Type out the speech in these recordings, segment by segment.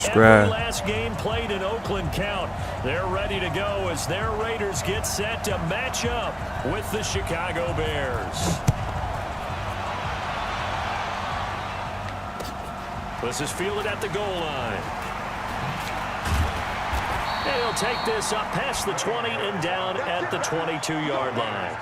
Every Subscribe. last game played in Oakland count. They're ready to go as their Raiders get set to match up with the Chicago Bears. This is fielded at the goal line. And he'll take this up past the 20 and down at the 22-yard line.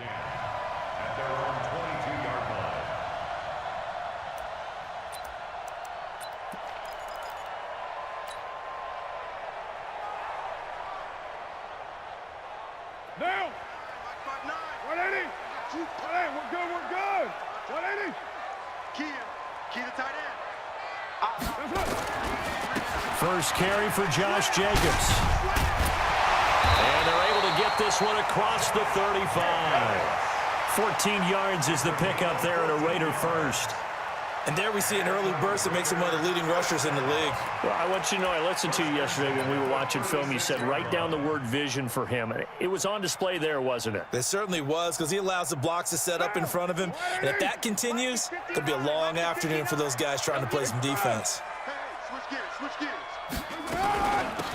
At their own 22-yard line. Now! 180! Hey, we're good! 180! Key to tight end. First carry for Josh Jacobs. And they're able to get this one across the 35. 14 yards is the pickup there at a Raider first. And there we see an early burst that makes him one of the leading rushers in the league. Well, I want you to know, I listened to you yesterday when we were watching film. You said write down the word vision for him. It was on display there, wasn't it? It certainly was, because he allows the blocks to set up in front of him. And if that continues, it'll be a long afternoon for those guys trying to play some defense. Switch gears.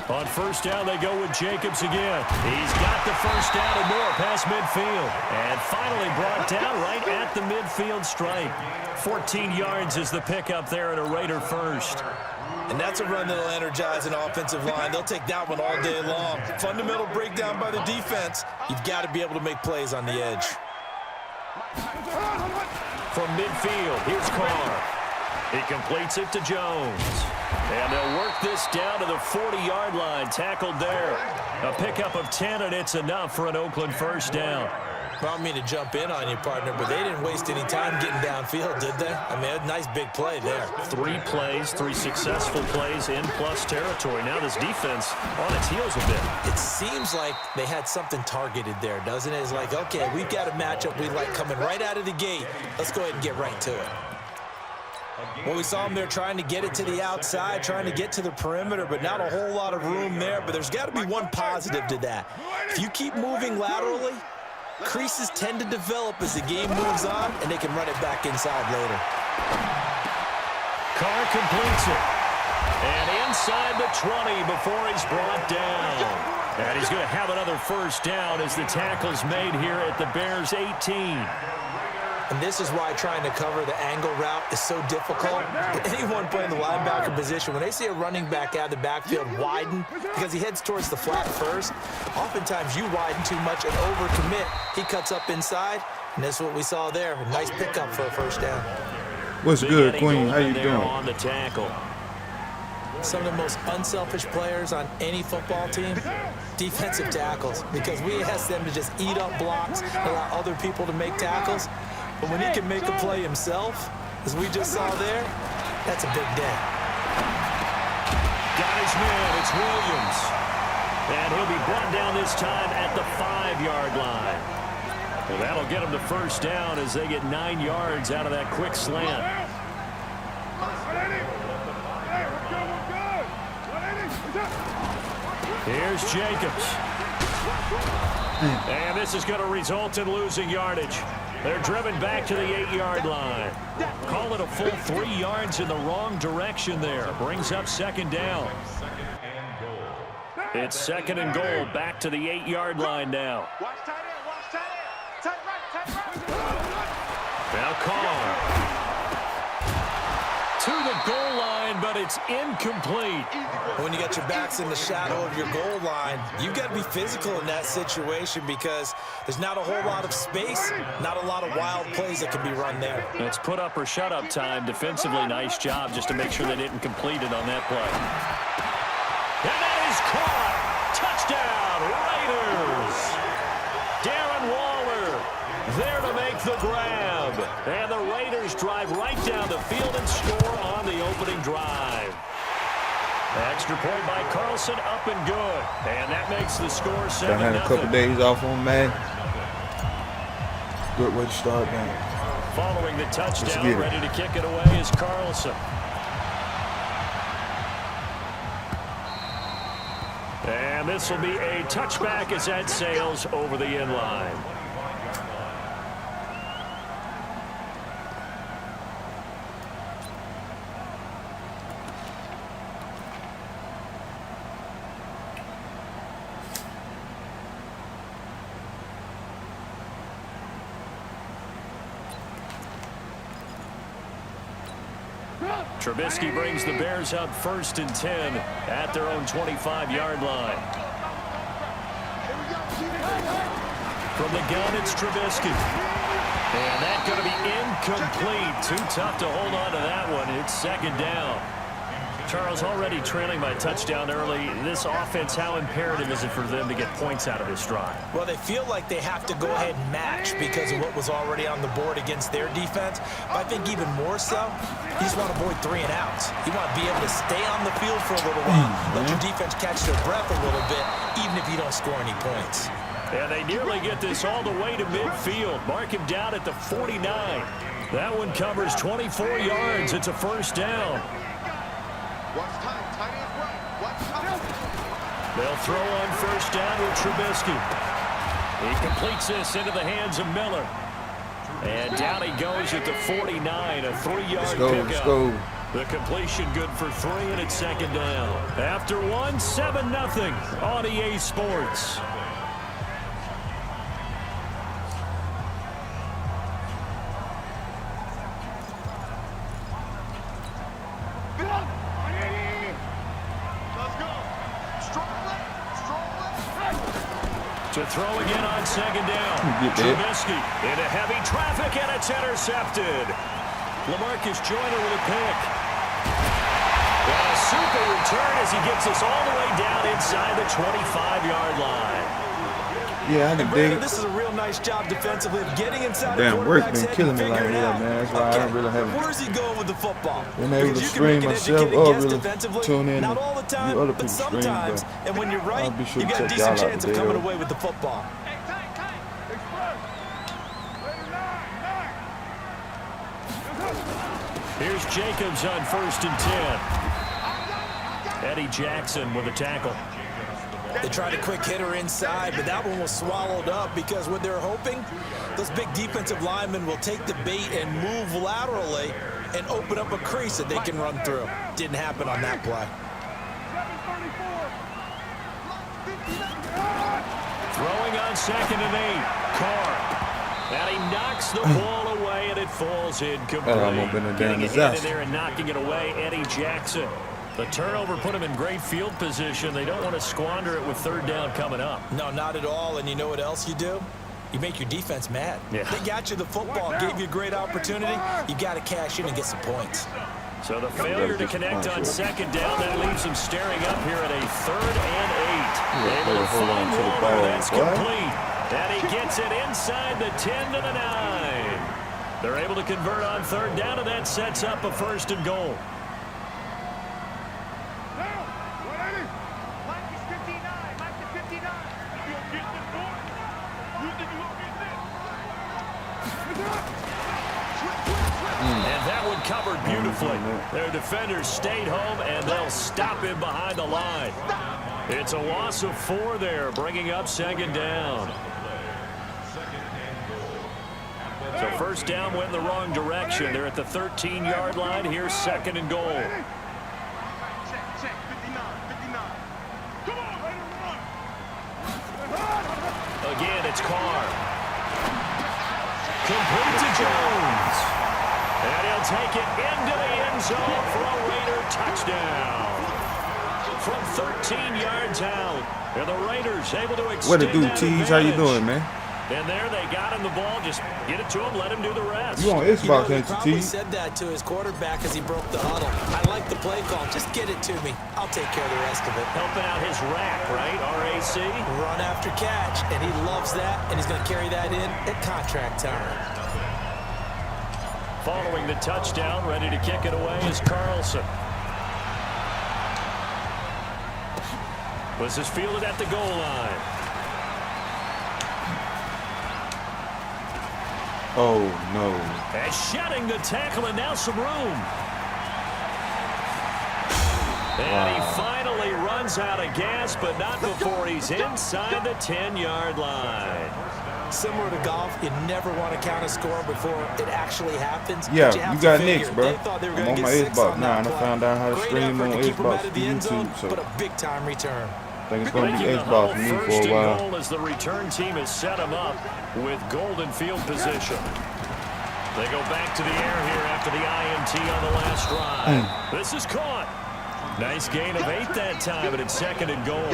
On first down, they go with Jacobs again. He's got the first down and more past midfield. And finally brought down right at the midfield stripe. 14 yards is the pickup there at a Raider first. And that's a run that'll energize an offensive line. They'll take that one all day long. Fundamental breakdown by the defense. You've got to be able to make plays on the edge. From midfield, here's Carr. He completes it to Jones. And they'll work this down to the 40-yard line. Tackled there. A pickup of 10, and it's enough for an Oakland first down. I don't mean to jump in on you, partner, but they didn't waste any time getting downfield, did they? I mean, a nice big play there. 3 plays, 3 successful plays in plus territory. Now this defense on its heels a bit. It seems like they had something targeted there, doesn't it? It's like, okay, we've got a matchup we like coming right out of the gate. Let's go ahead and get right to it. Well, we saw them there trying to get it to the outside, trying to get to the perimeter, but not a whole lot of room there. But there's got to be one positive to that. If you keep moving laterally, creases tend to develop as the game moves on, and they can run it back inside later. Carr completes it. And inside the 20 before he's brought down. And he's going to have another first down as the tackle's made here at the Bears' 18. And this is why trying to cover the angle route is so difficult. Anyone playing the linebacker position, when they see a running back out of the backfield widen because he heads towards the flat first, oftentimes you widen too much and overcommit. He cuts up inside, and that's what we saw there. A nice pickup for a first down. What's good, Queen? How you doing? On the tackle. Some of the most unselfish players on any football team, defensive tackles, because we ask them to just eat up blocks, allow other people to make tackles. But when he can make a play himself, as we just saw there, that's a big day. Got his man, it's Williams. And he'll be brought down this time at the 5-yard line. Well, that'll get him to first down as they get 9 yards out of that quick slant. Here's Jacobs. And this is going to result in losing yardage. They're driven back to the 8-yard line. Call it a full 3 yards in the wrong direction there. Brings up second down. It's second and goal. Back to the 8-yard line now. Watch tight end. Tight right. Now Carr. To the goal line, but it's incomplete. When you got your backs in the shadow of your goal line, you've got to be physical in that situation because there's not a whole lot of space, not a lot of wild plays that can be run there. It's put up or shut up time. Defensively, nice job just to make sure they didn't complete it on that play. And that is caught. Touchdown, Raiders. Darren Waller there to make the grab. And the Raiders drive right down the field and score on the opening drive. Extra point by Carlson, up and good. And that makes the score 7-0. I had a couple days off on Madden. Good way to start that. Following the Let's touchdown, get it. ready to kick it away is Carlson. And this will be a touchback as that sails over the end line. Trubisky brings the Bears up 1st and 10 at their own 25-yard line. From the gun, it's Trubisky. And that's going to be incomplete. Too tough to hold on to that one. It's 2nd down. Charles, already trailing by a touchdown early. This offense, how imperative is it for them to get points out of this drive? Well, they feel like they have to go ahead and match because of what was already on the board against their defense. But I think even more so, you just want to avoid 3 and outs. You want to be able to stay on the field for a little while, let your defense catch their breath a little bit, even if you don't score any points. And they nearly get this all the way to midfield. Mark him down at the 49. That one covers 24 yards. It's a 1st down. Watch time. Tight end right. Watch time. They'll throw on 1st down with Trubisky. He completes this into the hands of Miller. And down he goes at the 49, a 3-yard pickup. Let's go. The completion good for 3, and it's 2nd down. After one, 7-0 on EA Sports. To throw again on 2nd down. Trubisky into heavy traffic, and it's intercepted. LaMarcus Joyner with a pick. And a super return as he gets us all the way down inside the 25-yard line. Yeah, I can dig it. This is a real nice job defensively of getting inside the Damn, work quarterback's been head killing and me like figuring that, out, man. That's why I don't really have it. Where's he going with the football? Been able to Because you can stream make an myself educated or guess really defensively, tune in not to all the time, other but people's streams, sometimes. but And when you're right, I'll be sure you to got a check y'all decent out chance of today, coming though. away with the football. Here's Jacobs on 1st and 10. Eddie Jackson with a tackle. They tried a quick hitter inside, but that one was swallowed up because what they're hoping, those big defensive linemen will take the bait and move laterally and open up a crease that they can run through. Didn't happen on that play. Throwing on 2nd and 8. Carr. And he knocks the ball away, and it falls incomplete. Getting ahead in there and knocking it away, Eddie Jackson. The turnover put him in great field position. They don't want to squander it with 3rd down coming up. No, not at all. And you know what else you do? You make your defense mad. Yeah. They got you the football, gave you a great opportunity. You got to cash in and get some points. So the failure to connect on 2nd down, that leaves him staring up here at a 3rd and 8. Able to find Waller, that's complete. And he gets it inside the 10 to the 9. They're able to convert on 3rd down, and that sets up a 1st and goal. And that one covered beautifully. Their defenders stayed home, and they'll stop him behind the line. It's a loss of 4 there, bringing up 2nd down. So 1st down went in the wrong direction. They're at the 13-yard line. Here's 2nd and goal. Check. 59. Come on, let him run. Again, it's Carr. Complete to Jones. And he'll take it into the end zone for a Raider touchdown. From 13 yards out. And the Raiders able to extend What it do, that Tease? How you advantage. doing, man? And there they got him the ball. Just get it to him, let him do the rest. You on Xbox, He ain't you, probably Tease? said that to his quarterback as he broke the huddle. I like the play call. Just get it to me. I'll take care of the rest of it. Helping out his rack, right? RAC. Run after catch, and he loves that, and he's going to carry that in at contract time. Following the touchdown, ready to kick it away is Carlson. This is fielded at the goal line. Oh, no. And shedding the tackle, and now some room. And he finally runs out of gas, but not before he's inside the 10-yard line. Similar to golf, you never want to count a score before it actually happens. Yeah, But you got figure, Knicks, bro. They thought they were I'm going on to my get 6 Xbox on now, that and I play. found out how to Great stream effort on to keep 'em out Xbox of the end zone, YouTube, so but a big-time return. I think it's going to be Making the Xbox huddle for me first for a and while. goal as the return team has set him up with golden field position. They go back to the air here after the INT on the last drive. This is caught. Nice gain of 8 that time, but it's second and goal.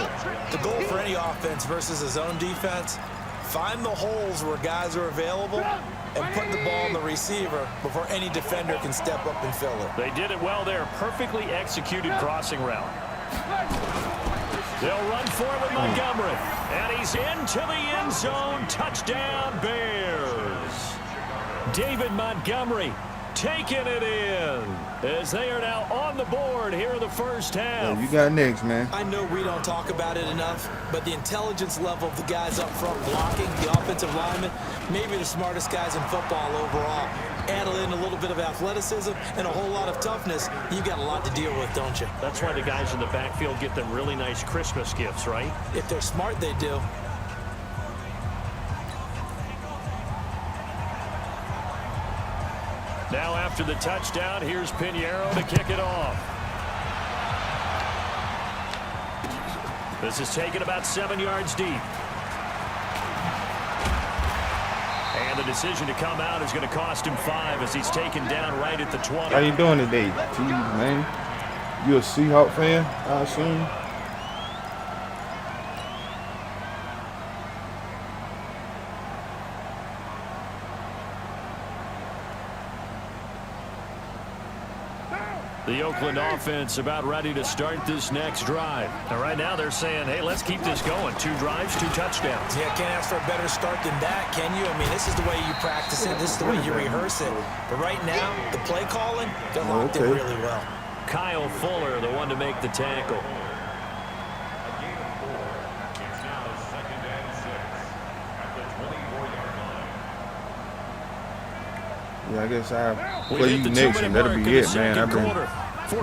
The goal for any offense versus a zone defense, find the holes where guys are available and put the ball in the receiver before any defender can step up and fill it. They did it well there. Perfectly executed crossing route. They'll run for it with Montgomery. And he's into the end zone. Touchdown, Bears. David Montgomery taking it in as they are now on the board here in the first half. Yeah, you got Knicks, man. I know we don't talk about it enough, but the intelligence level of the guys up front blocking, the offensive linemen, maybe the smartest guys in football overall. Add in a little bit of athleticism and a whole lot of toughness, you got a lot to deal with, don't you? That's why the guys in the backfield get them really nice Christmas gifts, right? If they're smart, they do. Now after the touchdown, here's Pinheiro to kick it off. This is taken about 7 yards deep. And the decision to come out is going to cost him 5 as he's taken down right at the 20. How you doing today, T, man? You a Seahawks fan, I assume? The Oakland offense about ready to start this next drive. And right now they're saying, hey, let's keep this going. 2 drives, 2 touchdowns. Yeah, can't ask for a better start than that, can you? I mean, this is the way you practice it. This is the way you rehearse it. But right now, the play calling, they're locked in really well. Kyle Fuller, the one to make the tackle. A gain of 4. It's now 2nd and 6 at the 24-yard line. Yeah, I guess I'll We play hit you the next, 2-minute and that'll mark be in the it, man. I've second been quarter.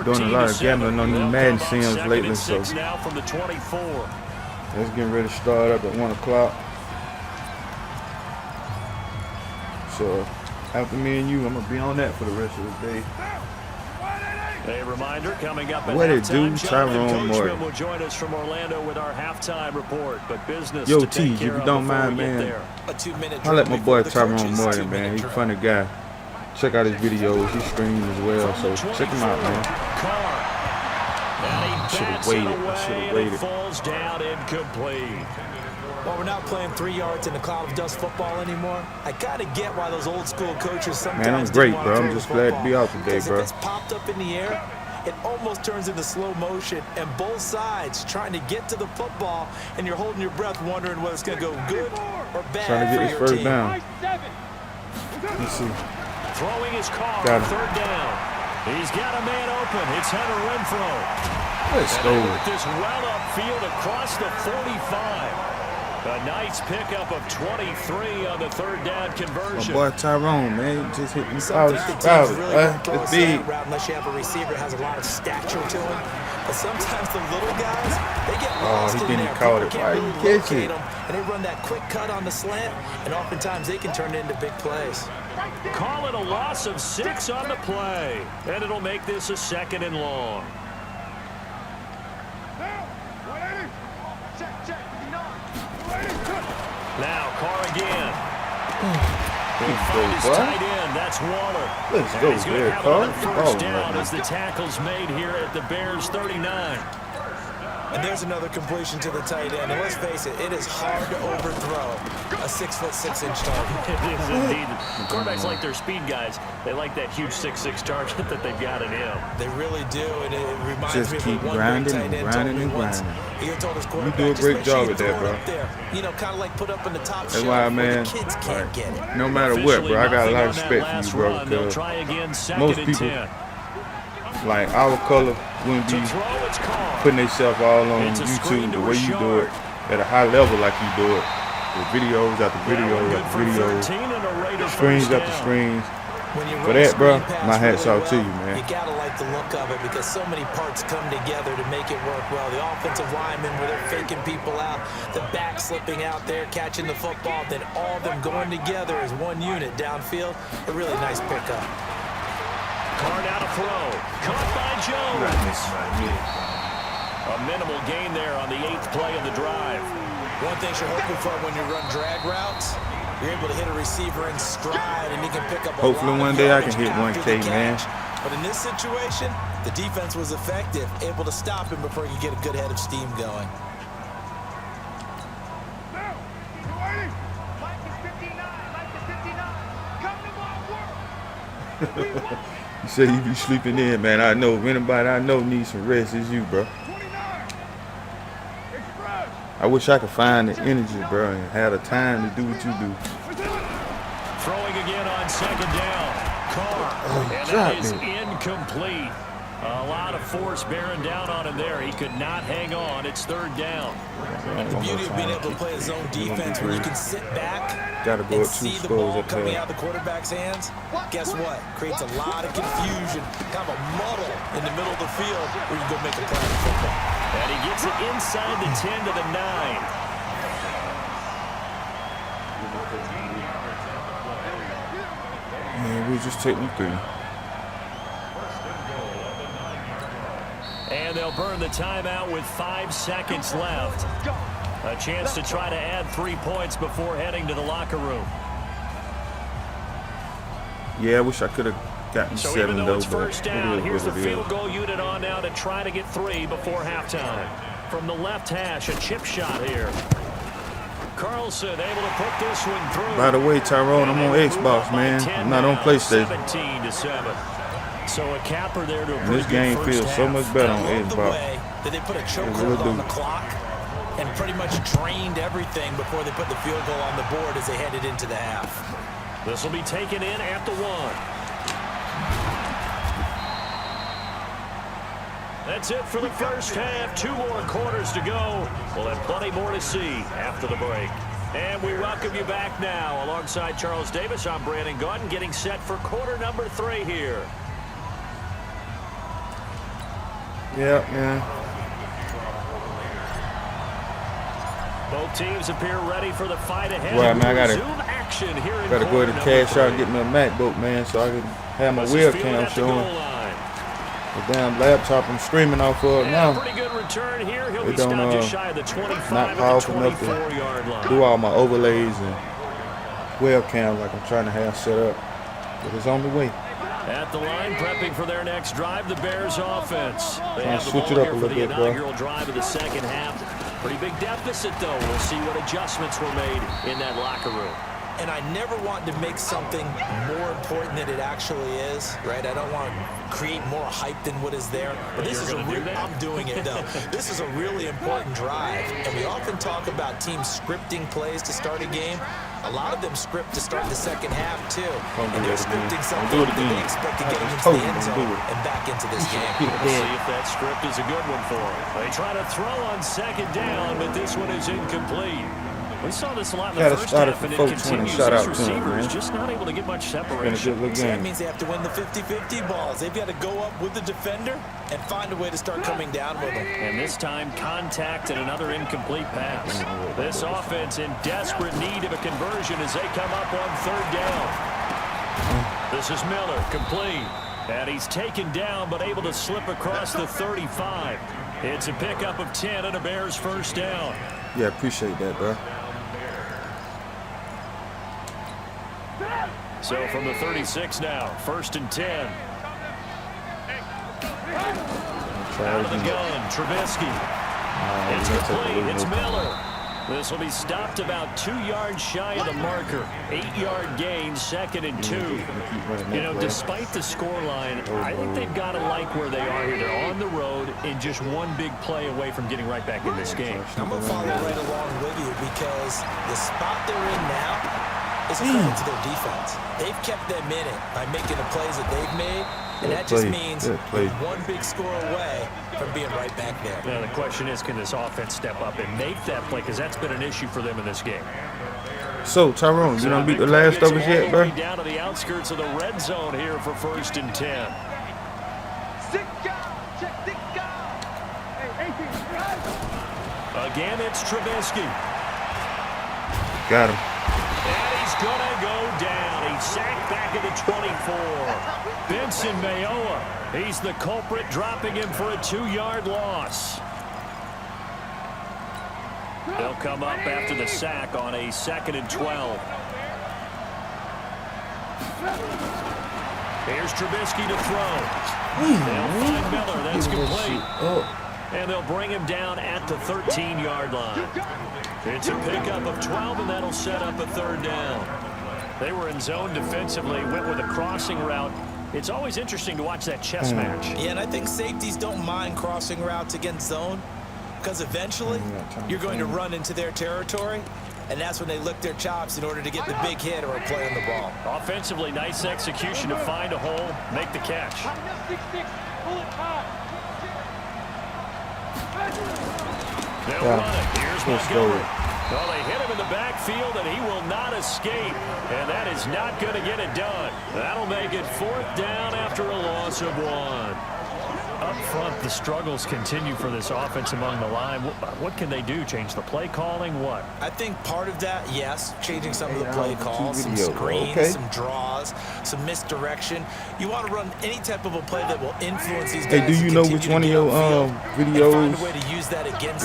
doing a lot of gambling on these Madden sims Second lately, and so 6 now from the 24. let's get ready to start up at 1 o'clock. So after me and you, I'm gonna be on that for the rest of the day. A reminder coming up at What it halftime. do, Jonathan Tyrone Coachman Morton. will join us from Orlando with our halftime report. But business Yo, to T, take if care you of don't before mind, we get man. there. A 2-minute I let my boy Tyrone Morton, Morton, man. He's a funny guy. Check out his videos. He streams as well, From so the check him out, 24, man. Carr. And he should've bats it waited. I away, should've and waited. it falls down incomplete. While we're not playing 3 yards in the cloud of dust football anymore, I gotta get why those old school coaches sometimes Man, I'm didn't great, want bro. to I'm throw just the glad to football. be out today, Because bro. if it's popped up in the air, it almost turns into slow motion, and both sides trying to get to the football, and you're holding your breath wondering whether it's going to go good or bad Trying to for get this your first team. down. Let's see. Throwing his car Got on him. 3rd down. He's got a man open. It's Hunter Renfrow. Let's And go. they work this well upfield across the 45. A nice pickup of 23 on the 3rd down My conversion. boy Tyrone, man, he just hit me Sometimes fouls. teams really won't throw a It's big. slant route unless you have a receiver that has a lot of stature to him. But sometimes the little guys, they get lost he in didn't there. call People it. can't Why really he catch locate it? them, and they run that quick cut on the slant, and oftentimes they can turn it into big plays. Call it a loss of 6 on the play. And it'll make this a 2nd and long. Now Carr again. He'll find his boy. tight end. That's Waller. Let's And go he's going there, to have Carr. another first Oh, down man. as the tackle's made here at the Bears 39. And there's another completion to the tight end. And let's face it, it is hard to overthrow a 6'6" target. It is indeed. Quarterbacks like their speed guys. They like that huge 6'6" target that they've got in him. They really do, and it reminds Just me of keep what one grinding great and tight end grinding told me and once. grinding. He had told his You quarterback, do a just great make sure job you with that, throw it bro. up there. You know, kind of like put up in the top That's shelf why, where man, the kids can't get it. no matter what, bro, I got a lot of Officially respect nothing for on you, that last run. bro, They'll try again, because 2nd most and people, 10. like our color, wouldn't To be throw, it's Carr. putting themselves all on It's a screen YouTube to the way you do it, Richard. at a high level like you do it, with videos after Well, videos good after for videos. 13 and a rate their screens first after down. screens. When you For run a that, bro, screen pass my hat's really off to well, you, man. You gotta like the look of it because so many parts come together to make it work well. The offensive linemen, where they're faking people out, the back slipping out there, catching the football, then all of them going together as one unit downfield. A really nice pickup. Carr out of throw. Caught by Jones. A minimal gain there on the 8th play of the drive. One thing you're hoping for when you run drag routes, you're able to hit a receiver in stride and you can pick up a Hopefully lot one of day I yardage can hit after 1K, the man. catch. But in this situation, the defense was effective, able to stop him before he could get a good head of steam going. Now, 280. Mike is 59. Mike is 59. Come to my work. We won. You say you be sleeping in, man. I know if anybody I know needs some rest, it's you, bro. 29. Express. I wish I could find the energy, bro, and have the time to do what you do. Throwing again on 2nd down. Carr. And that dropped is it. incomplete. A lot of force bearing down on him there. He could not hang on. It's 3rd down. The beauty of being able to play a zone defense when you can sit back Gotta go and up 2 see the scores ball up coming there. out of the quarterback's hands. Guess what? Creates a lot of confusion, kind of a muddle in the middle of the field where you go make a play of football. And he gets it inside the 10 to the 9. Man, we just take them 3. And they'll burn the timeout with 5 seconds left. A chance to try to add 3 points before heading to the locker room. Yeah, I wish I could have gotten So 7 even though though, it's but first down, it here's is the what it is. field goal unit on now to try to get 3 before halftime. From the left hash, a chip shot here. Carlson able to put this one through. By the way, Tyrone, I'm on And they move Xbox, up by man. 10 I'm not on now, PlayStation. 17-7. So a capper there to a And pretty this game good first feels so half. much better on I love the Xbox. way that they put a It chokehold really on do. the clock and pretty much drained everything before they put the field goal on the board as they headed into the half. This will be taken in at the 1. That's it for the first half. 2 more quarters to go. We'll have plenty more to see after the break. And we welcome you back now. Alongside Charles Davis, I'm Brandon Gautin, getting set for quarter number 3 here. Yeah, man. Both teams appear ready for the fight ahead. Well, man, I gotta- Zoom action here in Gotta go quarter ahead and number cash out 3. and get me a MacBook, man, so I can have my This is fielded webcam at the goal showing. line. The damn laptop I'm streaming off of And now. a pretty good return here. He'll They be don't, stopped just shy of the 25 not at the powerful enough to 24-yard line. do all my overlays and webcam like I'm trying to have set up. But it's on the way. At the line, prepping for their next drive, the Bears offense. They Trying have to the switch ball it up here a for little the bit, bro. inaugural drive of the second half. Pretty big deficit, though. We'll see what adjustments were made in that locker room. And I never want to make something more important than it actually is, right? I don't want to create more hype than what is there. But this is You're gonna do that? I'm doing it, though. This is a really important drive. And we often talk about teams scripting plays to start a game. A lot of them script to start the second half, too. Don't do And they're that again. scripting Don't something do it that they again. expect to I get them just into told the you end don't zone do it. and back into this game. We'll see if that script is a good one for them. They try to throw on second down, but this one is incomplete. We saw this a lot in the Gotta first start it half, for and it 420. continues. Shout These out to him, receivers man. just not able to get much Been a separation. good little So that game. means they have to win the 50-50 balls. They've got to go up with the defender and find a way to start coming down with them. And this time, contact and another incomplete pass. This offense in desperate need of a conversion as they come up on third down. This is Miller, complete. And he's taken down, but able to slip across the 35. It's a pickup of 10 and a Bears first down. Yeah, appreciate that, bro. So from the 36 now, 1st and 10. Out of the gun, Trubisky. It's complete. It's Miller. This will be stopped about 2 yards shy of the marker. 8-yard gain, 2nd and 2. You know, despite the scoreline, I think they've got to like where they are here. They're on the road and just one big play away from getting right back in this game. I'm going to follow right along with you because the spot they're in now is a credit to their defense. They've kept them in it by making the plays that they've made, and that just means one big score away from being right back there. Now, the question is, can this offense step up and make that play? Because that's been an issue for them in this game. So, Tyrone, you So done the beat the big play last gets of us him all yet, the bro? way down to the outskirts of the red zone here for 1st and 10. Sit down. Check, sit down. Hey, 18, right? Again, it's Trubisky. Got him. And he's going to go down. He's sacked back at the 24. Benson Mayoa, he's the culprit, dropping him for a 2-yard loss. They'll come up after the sack on a 2nd and 12. Here's Trubisky to throw. They'll find Miller. That's complete. And they'll bring him down at the 13-yard line. It's a pickup of 12, and that'll set up a 3rd down. They were in zone defensively, went with a crossing route. It's always interesting to watch that chess match. Yeah, and I think safeties don't mind crossing routes against zone because eventually you're going to run into their territory, and that's when they lick their chops in order to get the big hit or a play on the ball. Offensively, nice execution to find a hole, make the catch. They'll run it. Here's Montgomery. Well, they hit him in the backfield, and he will not escape. And that is not going to get it done. That'll make it 4th down after a loss of 1. Up front, the struggles continue for this offense among the line. What can they do? Change the play calling? What? I think part of that, yes, changing some of the play calls, some screens, some draws, some misdirection. You want to run any type of a play that will influence these guys. Hey, do you know which one of your videos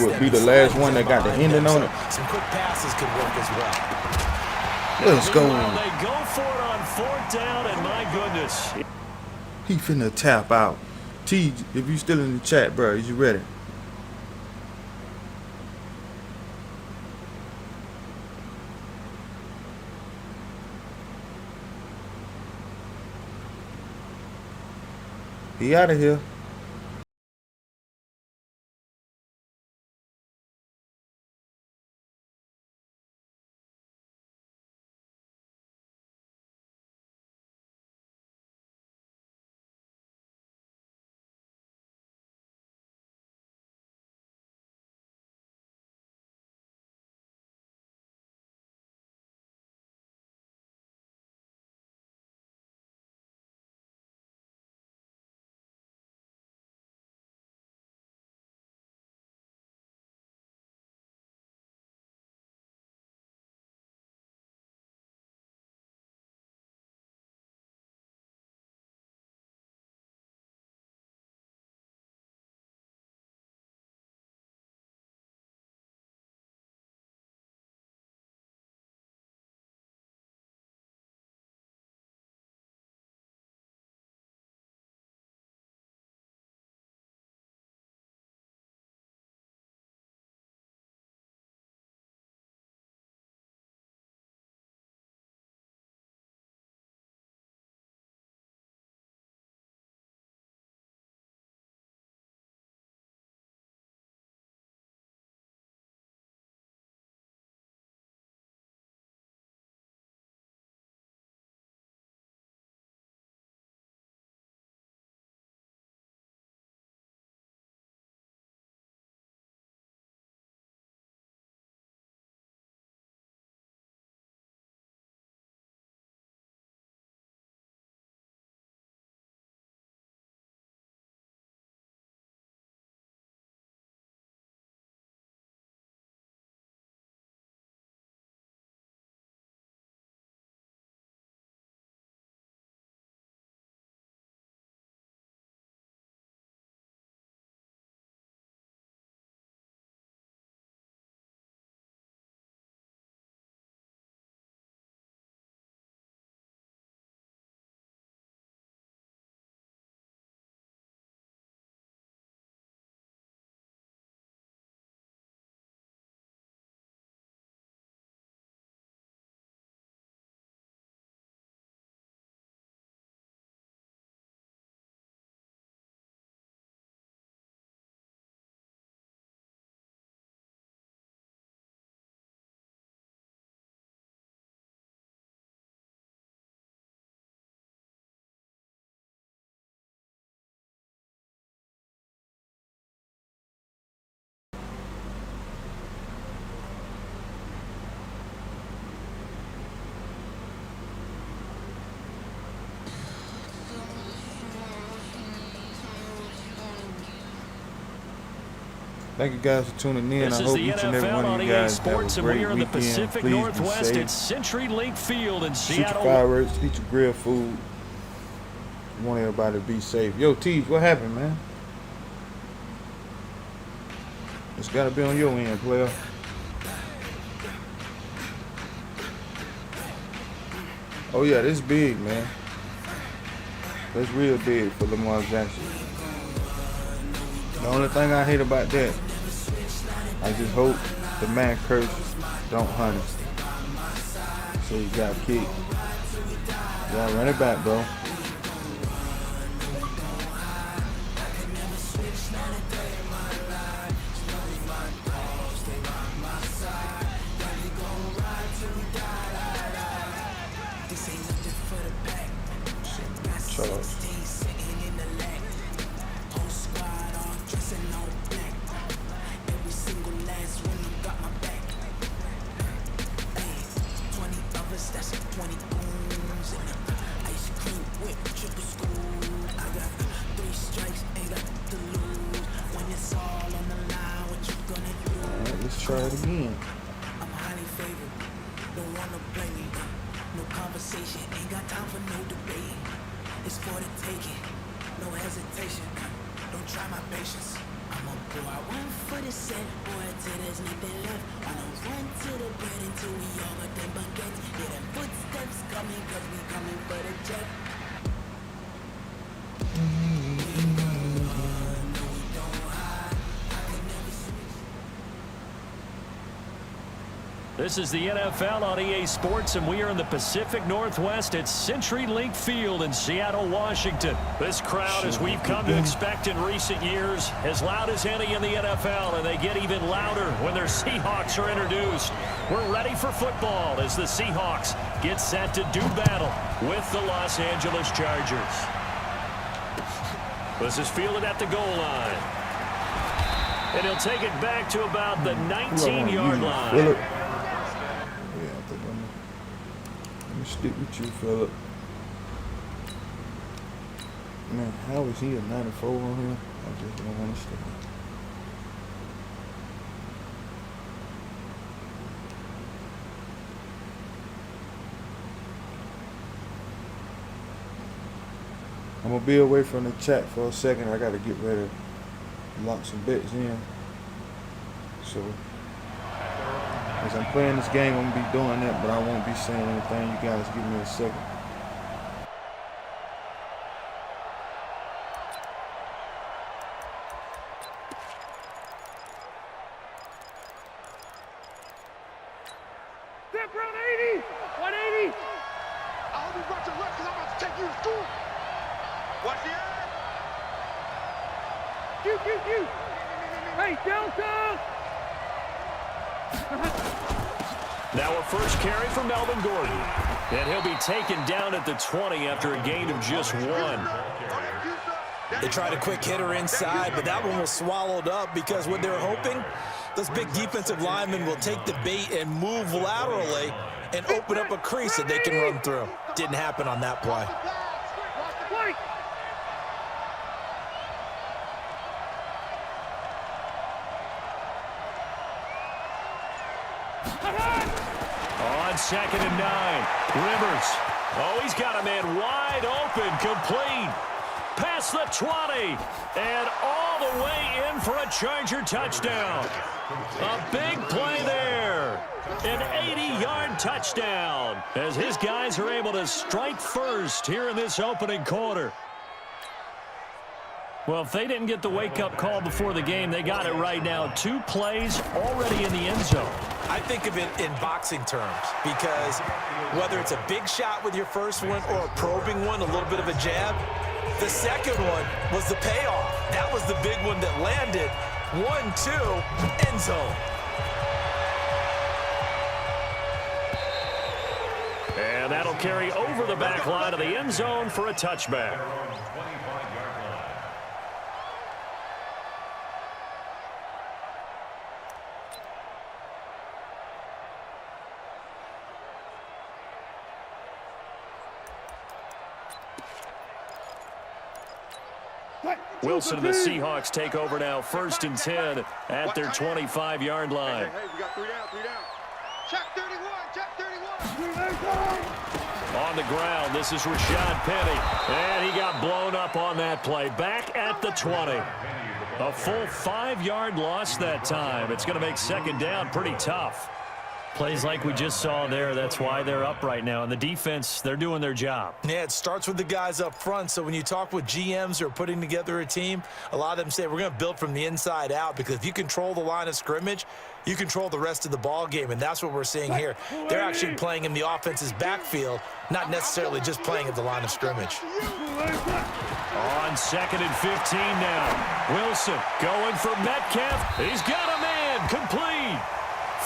would be the last one that got the ending on it? Some quick passes could work as well. Let's go. They go for it on 4th down, and my goodness. He finna tap out. T, if you still in the chat, bro, is you ready? He out of here. Thank you guys for tuning in. This I is hope the each and every NFL one on of you EA guys have a Sports, and great we are in the weekend. Pacific Please be Northwest safe. at CenturyLink Field in Shoot your Seattle. fireworks, eat your grilled food. We want everybody to be safe. Yo, Teej, what happened, man? It's got to be on your end, player. Oh, yeah, this is big, man. That's real big for Lamar Jackson. The only thing I hate about that, I just hope the man curse don't hunt him. So you got kicked. You gotta run it back, bro. Charge. Alright, let's try it again. I'm highly favored. Don't wanna play me. No conversation. Ain't got time for no debate. It's for the taking. No hesitation. Don't try my patience. I'm a boy. I went for the set. Boy, till there's nothing left. I don't run to the bread until we all got them baguettes. Yeah, them footsteps coming, cause we coming for the jet. This is the NFL on EA Sports, and we are in the Pacific Northwest at CenturyLink Field in Seattle, Washington. This crowd, as we've come to expect in recent years, as loud as any in the NFL, and they get even louder when their Seahawks are introduced. We're ready for football as the Seahawks get set to do battle with the Los Angeles Chargers. This is fielded at the goal line. And he'll take it back to about the 19-yard line. Let me stick with you, Phillip. Man, how is he a 94 on here? I just don't understand. I'm gonna be away from the chat for a second. I gotta get ready to lock some bets in. So as I'm playing this game, I'm gonna be doing that, but I won't be saying anything. You guys give me a second. Step round 80, 180. I hope you brought your left because I'm about to take you to school. Watch the eye. Shoot. Hey, Delta. Now a first carry from Melvin Gordon. And he'll be taken down at the 20 after a gain of just 1. They tried a quick hitter inside, but that one was swallowed up because what they're hoping, those big defensive linemen will take the bait and move laterally and open up a crease that they can run through. Didn't happen on that play. Flank. On 2nd and 9, Rivers. Oh, he's got a man wide open, complete. Past the 20, and all the way in for a Charger touchdown. A big play there. An 80-yard touchdown as his guys are able to strike first here in this opening quarter. Well, if they didn't get the wake-up call before the game, they got it right now. 2 plays already in the end zone. I think of it in boxing terms because whether it's a big shot with your first one or a probing one, a little bit of a jab, the second one was the payoff. That was the big one that landed. 1-2, end zone. And that'll carry over the back line of the end zone for a touchback. Wilson and the Seahawks take over now, 1st and 10 at their 25-yard line. Hey, we got 3 down, 3 down. Check 31, check 31. On the ground, this is Rashad Penny, and he got blown up on that play. Back at the 20. A full 5-yard loss that time. It's going to make 2nd down pretty tough. Plays like we just saw there, that's why they're up right now. And the defense, they're doing their job. Yeah, it starts with the guys up front. So when you talk with GMs who are putting together a team, a lot of them say we're going to build from the inside out, because if you control the line of scrimmage, you control the rest of the ball game, and that's what we're seeing here. They're actually playing in the offense's backfield, not necessarily just playing at the line of scrimmage. On 2nd and 15 now. Wilson going for Metcalf. He's got a man complete.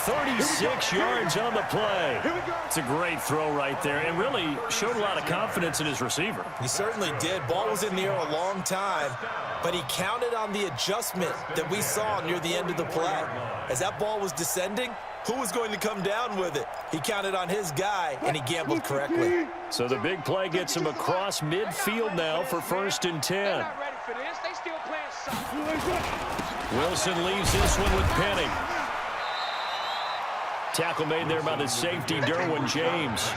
36 yards on the play. It's a great throw right there, and really showed a lot of confidence in his receiver. He certainly did. Ball was in the air a long time, but he counted on the adjustment that we saw near the end of the play. As that ball was descending, who was going to come down with it? He counted on his guy, and he gambled correctly. So the big play gets him across midfield now for 1st and 10. They're not ready for this. They still playing soft. Wilson leaves this one with Penny. Tackle made there by the safety, Derwin James.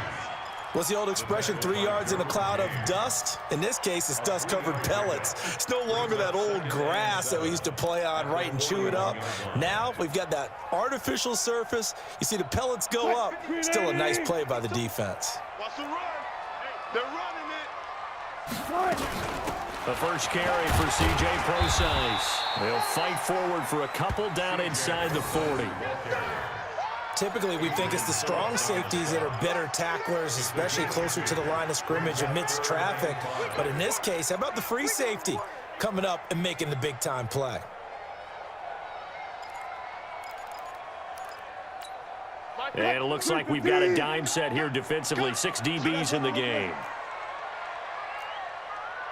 What's the old expression, 3 yards in a cloud of dust? In this case, it's dust-covered pellets. It's no longer that old grass that we used to play on, right, and chew it up. Now we've got that artificial surface. You see the pellets go up. Still a nice play by the defense. Watch the run. They're running it. The first carry for C.J. Procise. They'll fight forward for a couple down inside the 40. Typically, we think it's the strong safeties that are better tacklers, especially closer to the line of scrimmage amidst traffic. But in this case, how about the free safety coming up and making the big-time play? And it looks like we've got a dime set here defensively. 6 DBs in the game.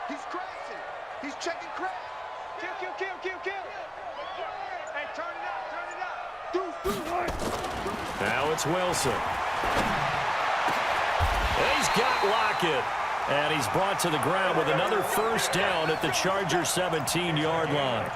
He's crashing. He's checking crash. Kill. Hey, turn it out. Now it's Wilson. He's got Lockett. And he's brought to the ground with another 1st down at the Chargers' 17-yard line.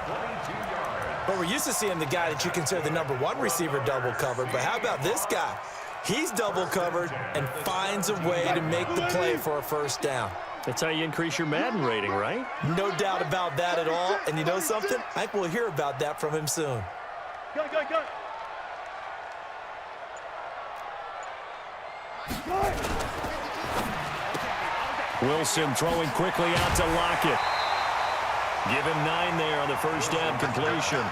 But we're used to seeing the guy that you consider the #1 receiver double covered. But how about this guy? He's double covered and finds a way to make the play for a 1st down. That's how you increase your Madden rating, right? No doubt about that at all. And you know something? I think we'll hear about that from him soon. Go. Wilson throwing quickly out to Lockett. Give him 9 there on the 1st down completion.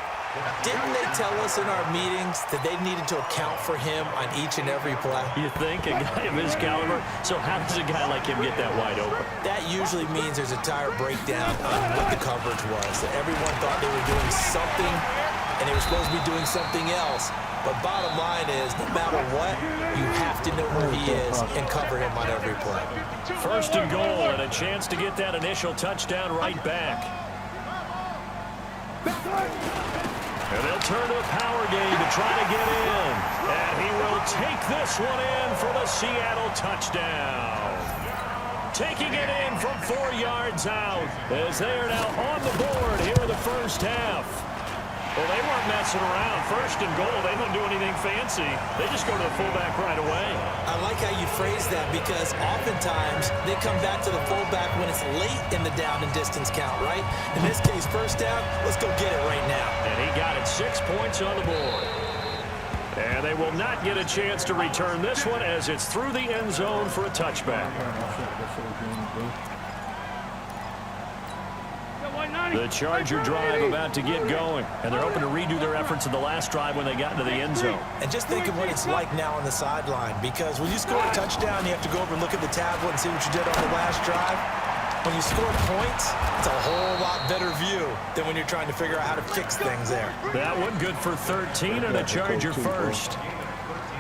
Didn't they tell us in our meetings that they needed to account for him on each and every play? You think? A guy of his caliber? So how does a guy like him get that wide open? That usually means there's a tire breakdown on what the coverage was. That everyone thought they were doing something, and they were supposed to be doing something else. But bottom line is, no matter what, you have to know where he is and cover him on every play. 1st and goal, and a chance to get that initial touchdown right back. And they'll turn to a power game to try to get in. And he will take this one in for the Seattle touchdown. Taking it in from 4 yards out as they are now on the board here in the 1st half. Well, they weren't messing around. 1st and goal, they don't do anything fancy. They just go to the fullback right away. I like how you phrase that, because oftentimes they come back to the fullback when it's late in the down and distance count, right? In this case, 1st down, let's go get it right now. And he got it, 6 points on the board. And they will not get a chance to return this one as it's through the end zone for a touchback. The Charger drive about to get going, and they're hoping to redo their efforts in the last drive when they got into the end zone. And just think of what it's like now on the sideline, because when you score a touchdown, you have to go over and look at the tablet and see what you did on the last drive. When you score points, it's a whole lot better view than when you're trying to figure out how to fix things there. That one good for 13 and a Charger 1st.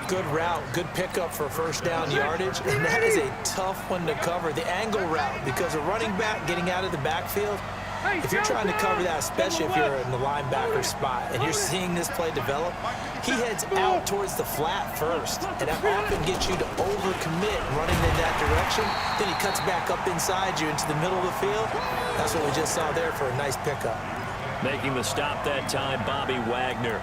Good route, good pickup for 1st down yardage, and that is a tough one to cover. The angle route, because a running back getting out of the backfield, If you're trying to cover that, especially if you're in the linebacker spot and you're seeing this play develop, he heads out towards the flat first, and that often gets you to overcommit running in that direction. Then he cuts back up inside you into the middle of the field. That's what we just saw there for a nice pickup. Making the stop that time, Bobby Wagner.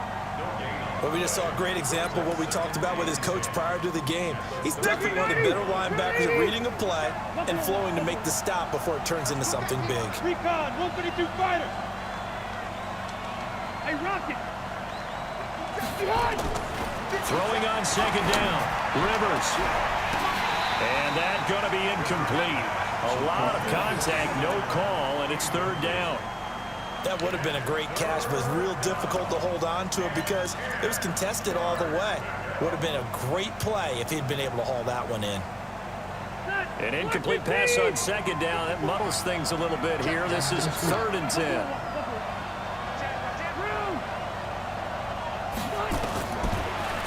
But we just saw a great example of what we talked about with his coach prior to the game. He's definitely one of the better linebackers at reading a play and flowing to make the stop before it turns into something big. Recon, 152 fighter. Hey, Rocket. Throwing on second down. Rivers. And that's going to be incomplete. A lot of contact, no call, and it's third down. That would have been a great catch, but it's real difficult to hold on to it because it was contested all the way. Would have been a great play if he'd been able to haul that one in. An incomplete pass on second down. That muddles things a little bit here. This is 3rd and 10.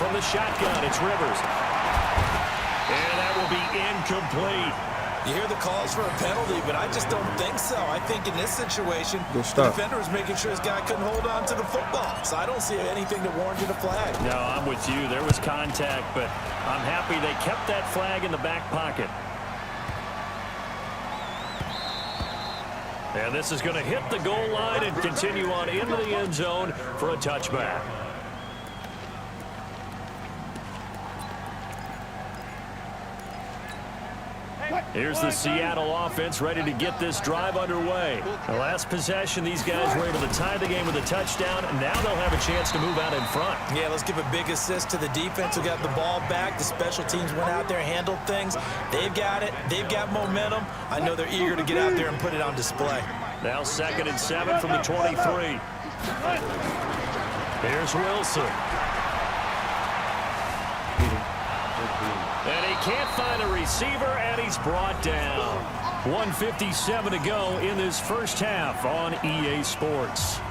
From the shotgun, it's Rivers. And that will be incomplete. You hear the calls for a penalty, but I just don't think so. I think in this situation, the defender was making sure his guy couldn't hold on to the football. So I don't see anything to warrant a flag. No, I'm with you. There was contact, but I'm happy they kept that flag in the back pocket. And this is going to hit the goal line and continue on into the end zone for a touchback. Here's the Seattle offense ready to get this drive underway. The last possession, these guys were able to tie the game with a touchdown, and now they'll have a chance to move out in front. Yeah, let's give a big assist to the defense who got the ball back. The special teams went out there, handled things. They've got it. They've got momentum. I know they're eager to get out there and put it on display. Now 2nd and 7 from the 23. Here's Wilson. And he can't find a receiver, and he's brought down. 1:57 to go in this first half on EA Sports.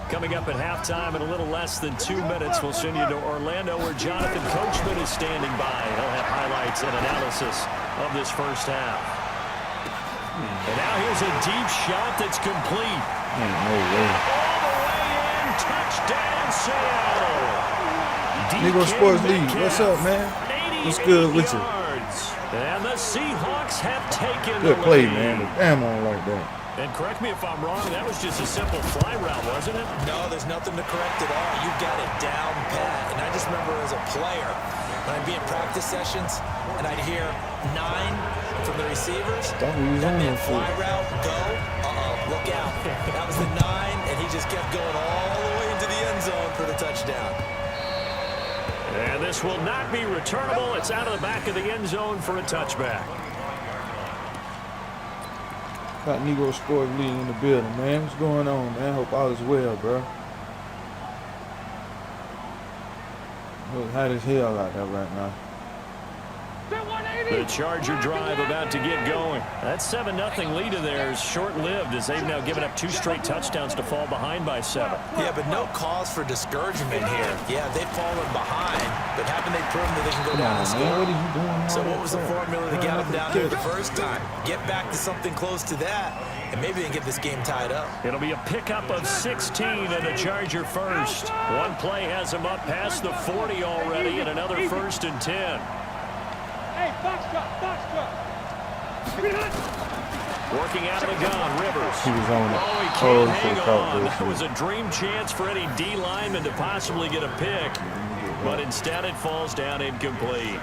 Coming up at halftime in a little less than 2 minutes, we'll send you to Orlando where Jonathan Coachman is standing by. He'll have highlights and analysis of this first half. And now here's a deep shot that's complete. No way. All the way in. Touchdown, Seattle. Negro Sports League. What's up, man? What's good with you? And the Seahawks have taken Good the play, lead. man. Damn on like that. And correct me if I'm wrong, that was just a simple fly route, wasn't it? No, there's nothing to correct at all. You got it down pat. And I just remember as a player, when I'd be in practice sessions, and I'd hear 9 from the receivers. That meant fly route, go, look out. That was the 9, and he just kept going all the way into the end zone for the touchdown. And this will not be returnable. It's out of the back of the end zone for a touchback. Got Negro Sports League in the building, man. What's going on, man? Hope all is well, bro. It's hot as hell out there right now. The Charger drive about to get going. That 7-0 lead of theirs short-lived as they've now given up 2 straight touchdowns to fall behind by 7. Yeah, but no cause for discouragement here. Yeah, they've fallen behind, but haven't they proven that they can go down and score? What are you doing? So what was the formula to get them down there the first time? Get back to something close to that, and maybe they can get this game tied up. It'll be a pickup of 16 and a Charger first. One play has them up past the 40 already, and another 1st and 10. Hey, box truck. Working out of the gun, Rivers. He was on it. Oh, he can't hang on. That was a dream chance for any D lineman to possibly get a pick, but instead it falls down incomplete.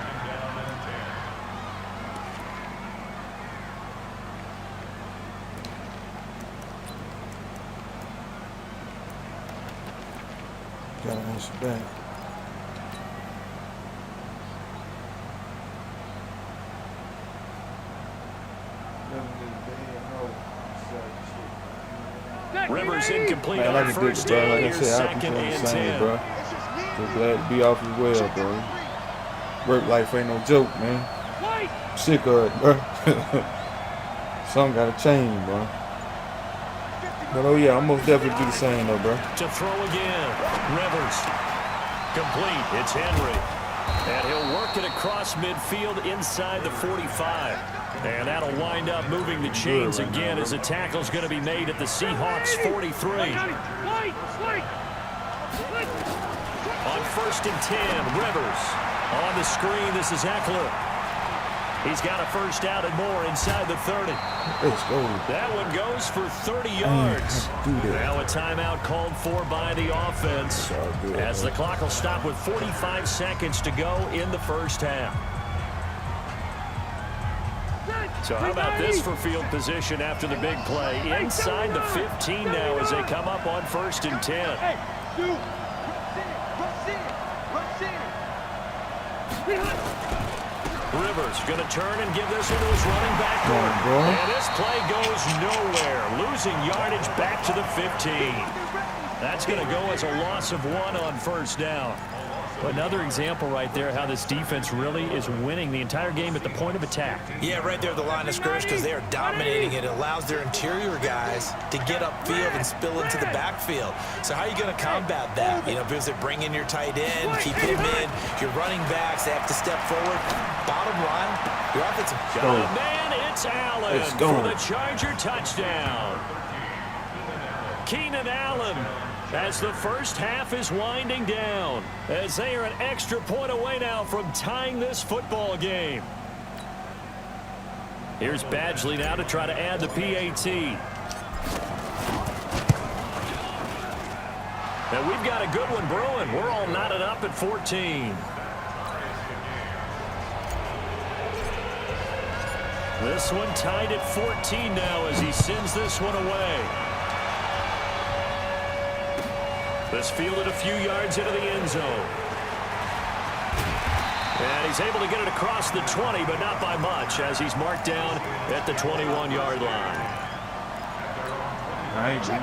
Got to answer back. Rivers incomplete Man, on like first bro. down. Like I Here's said, I 2nd can the and same, 10. bro. So glad to be off as well, bro. Work life ain't no joke, man. I'm sick of it, bro. Something gotta change, bro. But oh yeah, I'm most definitely do the same though, bro. To throw again. Rivers. Complete. It's Henry. And he'll work it across midfield inside the 45. And that'll wind up moving the chains again as the tackle's going to be made at the Seahawks 43. On 1st and 10, Rivers. On the screen, this is Eckler. He's got a first down and more inside the 30. Let's go. That one goes for 30 yards. Now a timeout called for by the offense as the clock will stop with 45 seconds to go in the first half. So how about this for field position after the big play? Inside the 15 now as they come up on 1st and 10. Rivers going to turn and give this one to his running back court. And this play goes nowhere. Losing yardage back to the 15. That's going to go as a loss of 1 on 1st down. Another example right there how this defense really is winning the entire game at the point of attack. Yeah, right there at the line of scrimmage because they are dominating it. It allows their interior guys to get upfield and spill into the backfield. So how are you going to combat that? You know, because they bring in your tight end, keep him in, your running backs, they have to step forward. Bottom line, your offensive. Man, it's Allen for the Charger touchdown. Keenan Allen as the first half is winding down, as they are an extra point away now from tying this football game. Here's Badgley now to try to add the PAT. And we've got a good one brewing. We're all knotted up at 14. This one tied at 14 now as he sends this one away. This fielded a few yards into the end zone. And he's able to get it across the 20, but not by much, as he's marked down at the 21-yard line.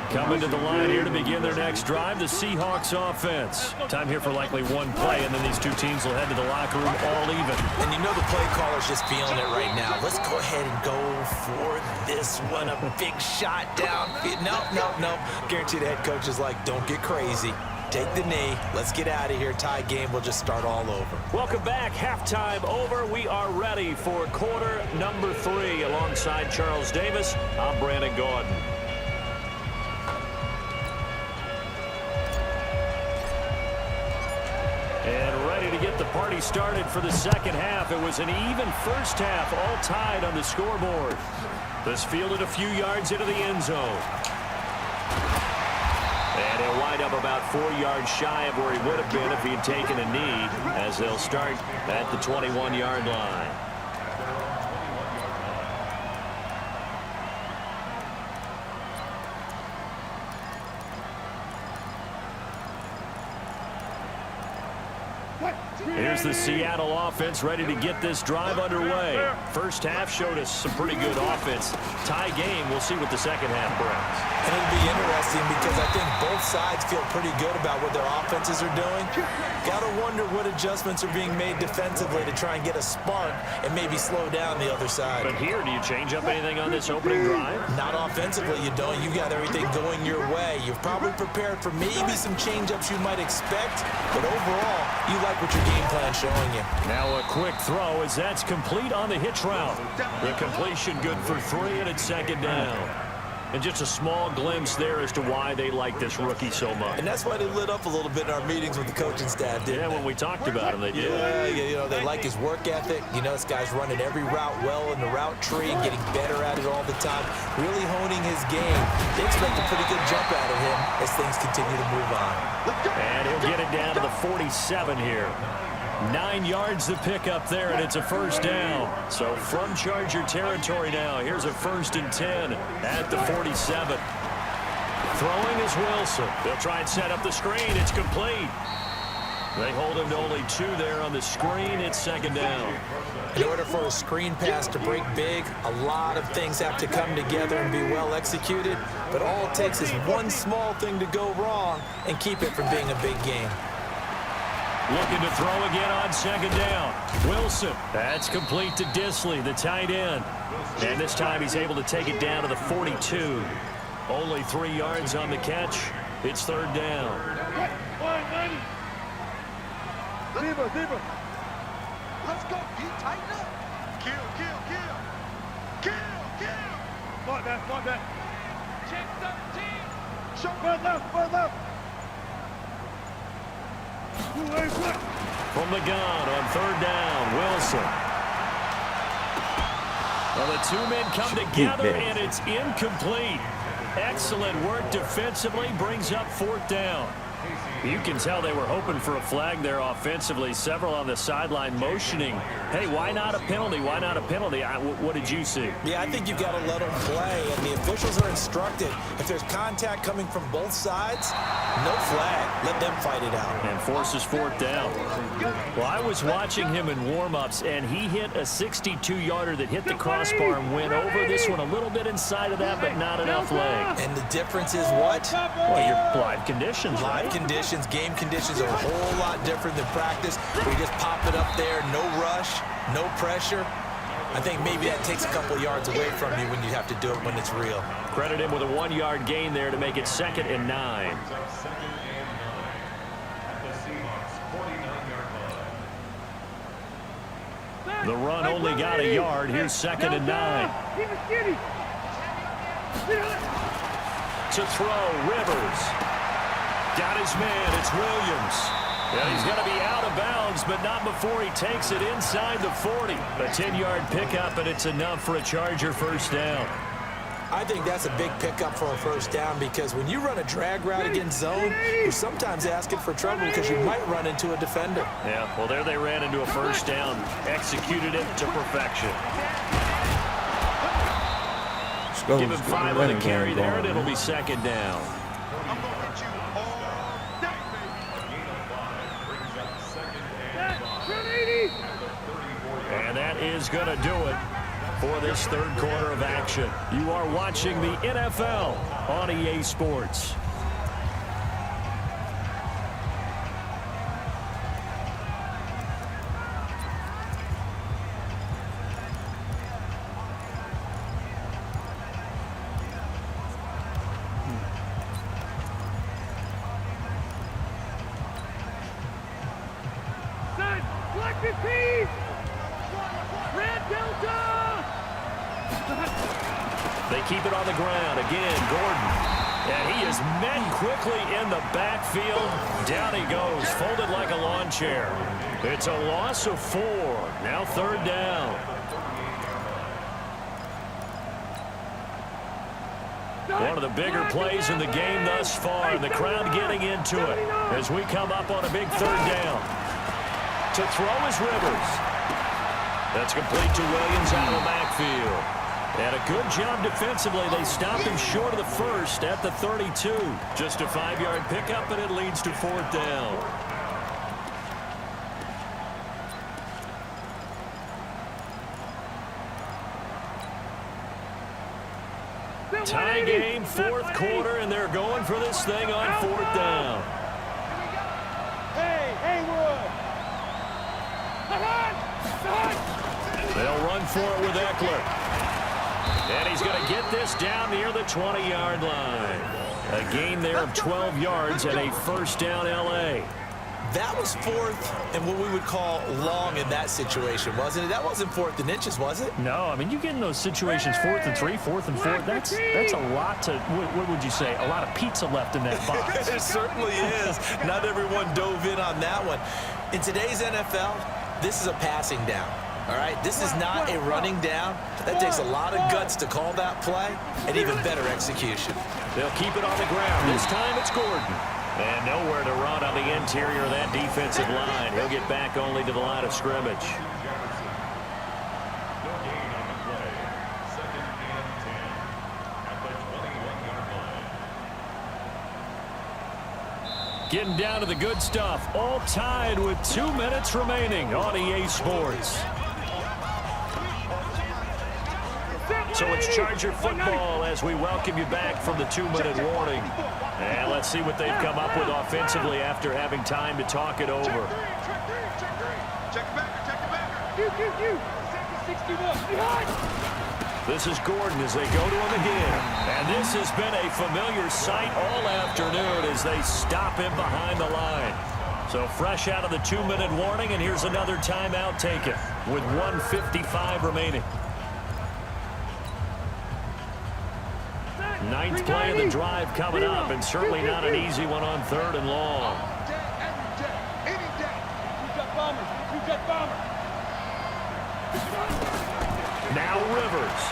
Coming to the line here to begin their next drive, the Seahawks offense. Time here for likely one play, and then these two teams will head to the locker room all even. And you know the play caller's just feeling it right now. Let's go ahead and go for this one. A big shot down. No. Guarantee the head coach is like, don't get crazy. Take the knee. Let's get out of here. Tie game. We'll just start all over. Welcome back. Halftime over. We are ready for quarter number 3. Alongside Charles Davis, I'm Brandon Gordon. And ready to get the party started for the second half. It was an even first half, all tied on the scoreboard. This fielded a few yards into the end zone. And he'll wind up about 4 yards shy of where he would have been if he had taken a knee, as they'll start at the 21-yard line. Here's the Seattle offense ready to get this drive underway. First half showed us some pretty good offense. Tie game, we'll see what the second half brings. And it'll be interesting because I think both sides feel pretty good about what their offenses are doing. Got to wonder what adjustments are being made defensively to try and get a spark and maybe slow down the other side. But here, do you change up anything on this opening drive? Not offensively, you don't. You got everything going your way. You've probably prepared for maybe some change-ups you might expect, but overall, you like what your game plan showing you. Now a quick throw as that's complete on the hitch route. The completion good for 3, and it's second down. And just a small glimpse there as to why they like this rookie so much. And that's why they lit up a little bit in our meetings with the coaching staff, didn't they? When we talked about him, they did. Yeah, you know, they like his work ethic. You know, this guy's running every route well in the route tree and getting better at it all the time, really honing his game. They expect a pretty good jump out of him as things continue to move on. And he'll get it down to the 47 here. 9 yards to pick up there, and it's a first down. So from Charger territory now, here's a 1st and 10 at the 47. Throwing is Wilson. They'll try and set up the screen. It's complete. They hold him to only 2 there on the screen. It's second down. In order for a screen pass to break big, a lot of things have to come together and be well executed. But all it takes is one small thing to go wrong and keep it from being a big game. Looking to throw again on second down. Wilson. That's complete to Disley, the tight end. And this time he's able to take it down to the 42. Only 3 yards on the catch. It's third down. Let's go, D. Tighten up. Kill, kill, kill. Kill, kill. Fuck that. Check 17. Show Further left. From the gun on third down, Wilson. Well, the two men come together, and it's incomplete. Excellent work defensively, brings up fourth down. You can tell they were hoping for a flag there offensively. Several on the sideline motioning, hey, why not a penalty? Why not a penalty? What did you see? Yeah, I think you've got to let them play, and the officials are instructed. If there's contact coming from both sides, no flag. Let them fight it out. And forces fourth down. Well, I was watching him in warm-ups, and he hit a 62-yarder that hit the crossbar and went over. This one a little bit inside of that, but not enough leg. And the difference is what? Well, your live conditions, right? Live conditions, game conditions are a whole lot different than practice. We just pop it up there, no rush, no pressure. I think maybe that takes a couple yards away from you when you have to do it when it's real. Credit him with a 1-yard gain there to make it 2nd and 9. Second and 9 at the Seahawks 49-yard line. The run only got a yard. Here's 2nd and 9. Keep it skinny. To throw, Rivers. Got his man, it's Williams. Yeah, he's going to be out of bounds, but not before he takes it inside the 40. A 10-yard pickup, and it's enough for a Charger first down. I think that's a big pickup for a first down because when you run a drag route against zone, you're sometimes asking for trouble because you might run into a defender. Yeah, well, there they ran into a first down, executed it to perfection. Give him 5 on the carry there, and it'll be 2nd down. I'm going to hit you all day, baby. And that is going to do it for this third quarter of action. You are watching the NFL on EA Sports. They keep it on the ground. Again, Gordon. And he is met quickly in the backfield. Down he goes, folded like a lawn chair. It's a loss of 4. Now 3rd down. One of the bigger plays in the game thus far, and the crowd getting into it as we come up on a big 3rd down. To throw is Rivers. That's complete to Williams out of the backfield. And a good job defensively. They stopped him short of the first at the 32. Just a 5-yard pickup, and it leads to 4th down. Tie game, 4th quarter, and they're going for this thing on 4th down. Hey, Haywood. They'll run for it with Eckler. And he's going to get this down near the 20-yard line. A gain there of 12 yards and a first down L.A. That was 4th and what we would call long in that situation, wasn't it? That wasn't 4th and inches, was it? No, I mean, you get in those situations 4th and 3, 4th and 4. That's a lot to, what would you say, a lot of pizza left in that box. It certainly is. Not everyone dove in on that one. In today's NFL, this is a passing down. All right, this is not a running down. That takes a lot of guts to call that play and even better execution. They'll keep it on the ground. This time it's Gordon. And nowhere to run on the interior of that defensive line. He'll get back only to the line of scrimmage. No gain on the play. 2nd and 10 at the 21-yard line. Getting down to the good stuff. All tied with 2 minutes remaining on EA Sports. So it's Charger football as we welcome you back from the 2-minute warning. And let's see what they've come up with offensively after having time to talk it over. Check the backer. You. 61. Behind. This is Gordon as they go to him again. And this has been a familiar sight all afternoon as they stop him behind the line. So fresh out of the 2-minute warning, and here's another timeout taken with 1:55 remaining. Ninth play of the drive coming up, and certainly not an easy one on 3rd and long. Now Rivers.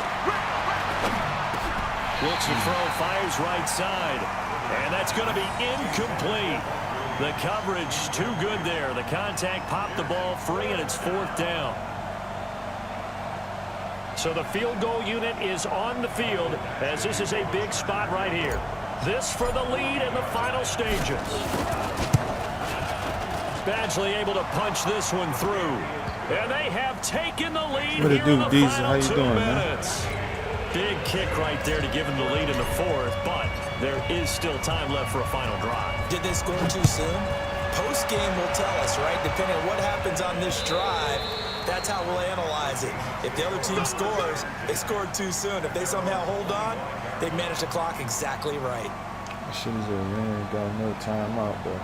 Wilson throw, fires right side, and that's going to be incomplete. The coverage too good there. The contact popped the ball free, and it's 4th down. So the field goal unit is on the field, as this is a big spot right here. This for the lead in the final stages. Badgley able to punch this one through. And they have taken the lead What it here do, in the Deezy? final How you 2 doing, minutes. Big kick right there to give them the lead in the 4th, but there is still time left for a final drive. Did they score too soon? Post-game will tell us, right? Depending on what happens on this drive, that's how we'll analyze it. If the other team scores, they scored too soon. If they somehow hold on, they managed the clock exactly right. I should have said, man, got another timeout, though.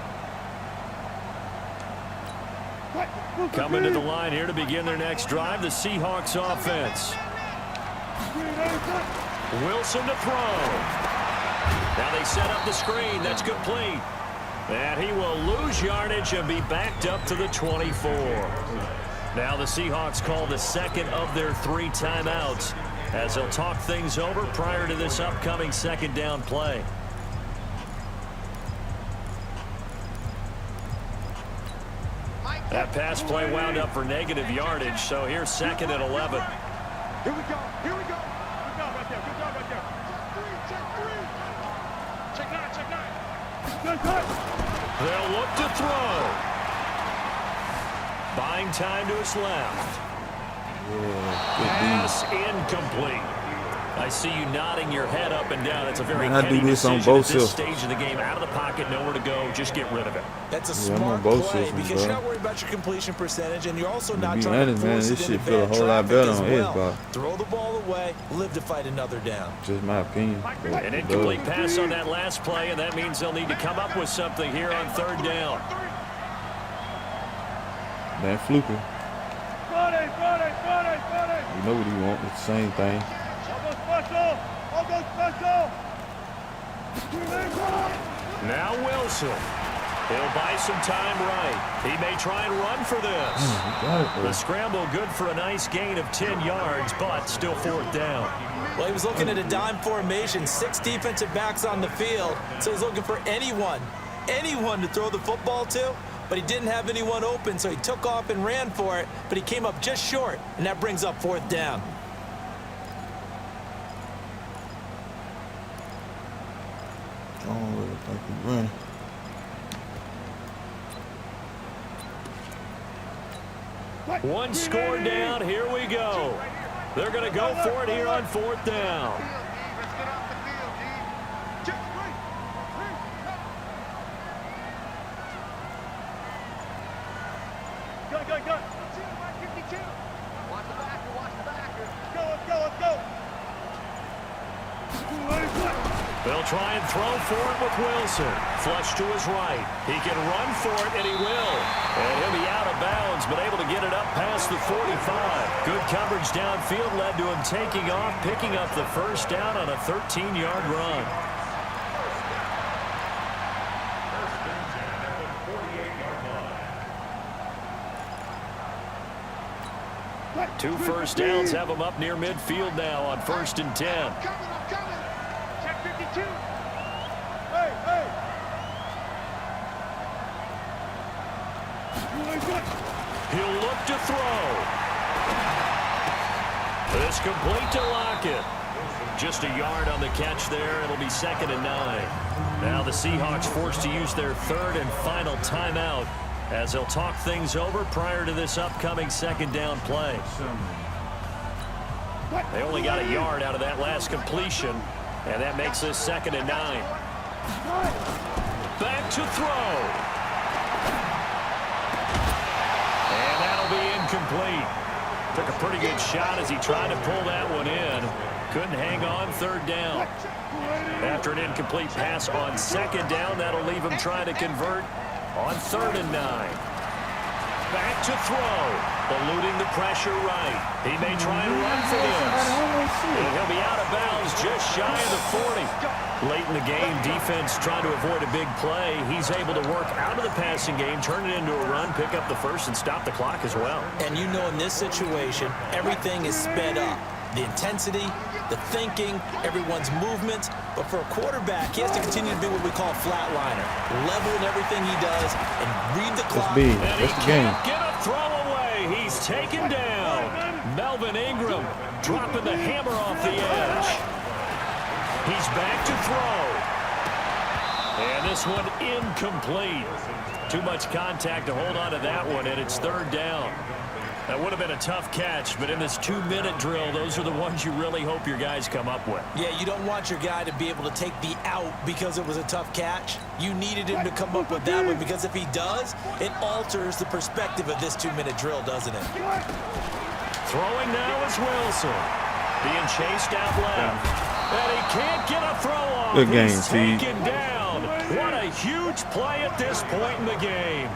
Coming to the line here to begin their next drive, the Seahawks offense. Wilson to throw. Now they set up the screen. That's complete. And he will lose yardage and be backed up to the 24. Now the Seahawks call the second of their 3 timeouts as they'll talk things over prior to this upcoming 2nd down play. That pass play wound up for negative yardage, so here's 2nd and 11. Here we go. Here we go. Good job right there. Good job right there. Check 3. Check 9. Check 9. They'll look to throw. Buying time to his left. Pass incomplete. I see you nodding your head up and down. It's a very heady decision at this stage of the game. Out of the pocket, nowhere to go. Just get rid of it. That's a smart play because you're not worried about your completion percentage, and you're also not trying to force it into bad traffic as well. Throw the ball away, live to fight another down. Just my opinion. An incomplete pass on that last play, and that means they'll need to come up with something here on 3rd down. Man, Fluker. You know what he wants. It's the same thing. Now Wilson. He'll buy some time right. He may try and run for this. The scramble good for a nice gain of 10 yards, but still 4th down. Well, he was looking at a dime formation, 6 defensive backs on the field, so he's looking for anyone to throw the football to, but he didn't have anyone open, so he took off and ran for it, but he came up just short, and that brings up 4th down. I don't really think he's running. One score down. Here we go. They're going to go for it here on 4th down. Let's get off the field, D. Check 3. Go. 52. Watch the backer. Watch the backer. Let's go. They'll try and throw for it with Wilson. Flush to his right. He can run for it, and he will. And he'll be out of bounds, but able to get it up past the 45. Good coverage downfield led to him taking off, picking up the 1st down on a 13-yard run. Two 1st downs have him up near midfield now on 1st and 10. I'm coming. Check 52. He'll look to throw. It's complete to Lockett. Just a yard on the catch there. It'll be 2nd and 9. Now the Seahawks forced to use their 3rd and final timeout as they'll talk things over prior to this upcoming 2nd down play. They only got a yard out of that last completion, and that makes this 2nd and 9. Back to throw. And that'll be incomplete. Took a pretty good shot as he tried to pull that one in. Couldn't hang on 3rd down. After an incomplete pass on 2nd down, that'll leave him trying to convert On 3rd and 9. Back to throw. Eluding the pressure right. He may try and run for this. And he'll be out of bounds just shy of the 40. Late in the game, defense trying to avoid a big play. He's able to work out of the passing game, turn it into a run, pick up the first, and stop the clock as well. And you know in this situation, everything is sped up. The intensity, the thinking, everyone's movements. But for a quarterback, he has to continue to be what we call a flatliner. Level in everything he does and read the clock. That's big. And That's he the game. can't get a throw away. He's taken down. Melvin Ingram dropping the hammer off the edge. He's back to throw. And this one incomplete. Too much contact to hold on to that one, and it's 3rd down. That would have been a tough catch, but in this 2-minute drill, those are the ones you really hope your guys come up with. Yeah, you don't want your guy to be able to take the out because it was a tough catch. You needed him to come up with that one because if he does, it alters the perspective of this 2-minute drill, doesn't it? Throwing now is Wilson. Being chased out left. And he can't get a throw off. Good game, He's T. taken down. What a huge play at this point in the game.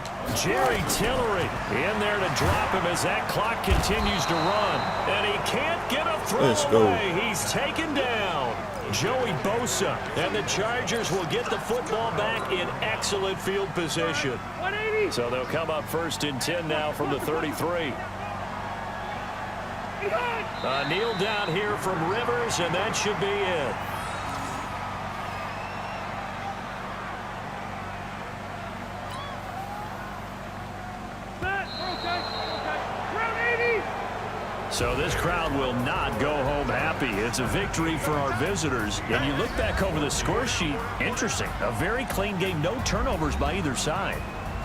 Jerry Tillery in there to drop him as that clock continues to run. And he can't get a throw away. He's taken down. Joey Bosa. And the Chargers will get the football back in excellent field position. So they'll come up 1st and 10 now from the 33. Kneel down here from Rivers, and that should be it. So this crowd will not go home happy. It's a victory for our visitors. And you look back over the score sheet, interesting. A very clean game, no turnovers by either side.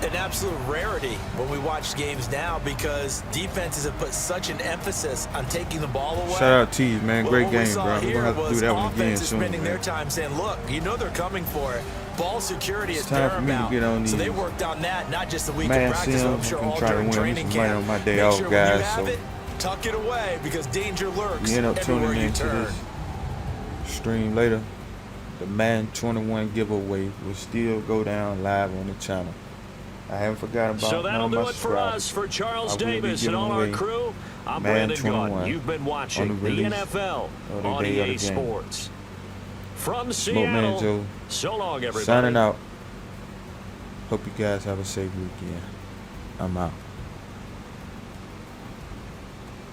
An absolute rarity when we watch games now because defenses have put such an emphasis on taking the ball away. Shout out to you, man. Great game, bro. We're going to have to do that one again offense is soon, spending their man. time saying, look, you know they're coming for it. Ball security is time for me to paramount. get on So they these worked on that, not just the week Man, of practice, but I'm sure I'm all trying to during win training some money camp. on my day Make off, sure guys, when you have so it, tuck it away because danger lurks you end up everywhere tuning you into turn. this stream later. The Madden 21 giveaway will still go down live on the channel. I haven't forgotten about So that'll none of do my it for us. For Charles Davis and all our crew, I'm Brandon Gaudin. You've been watching the NFL on EA Sports. From Seattle, Joe. So long, everybody. Signing out. Hope you guys have a safe weekend. I'm out.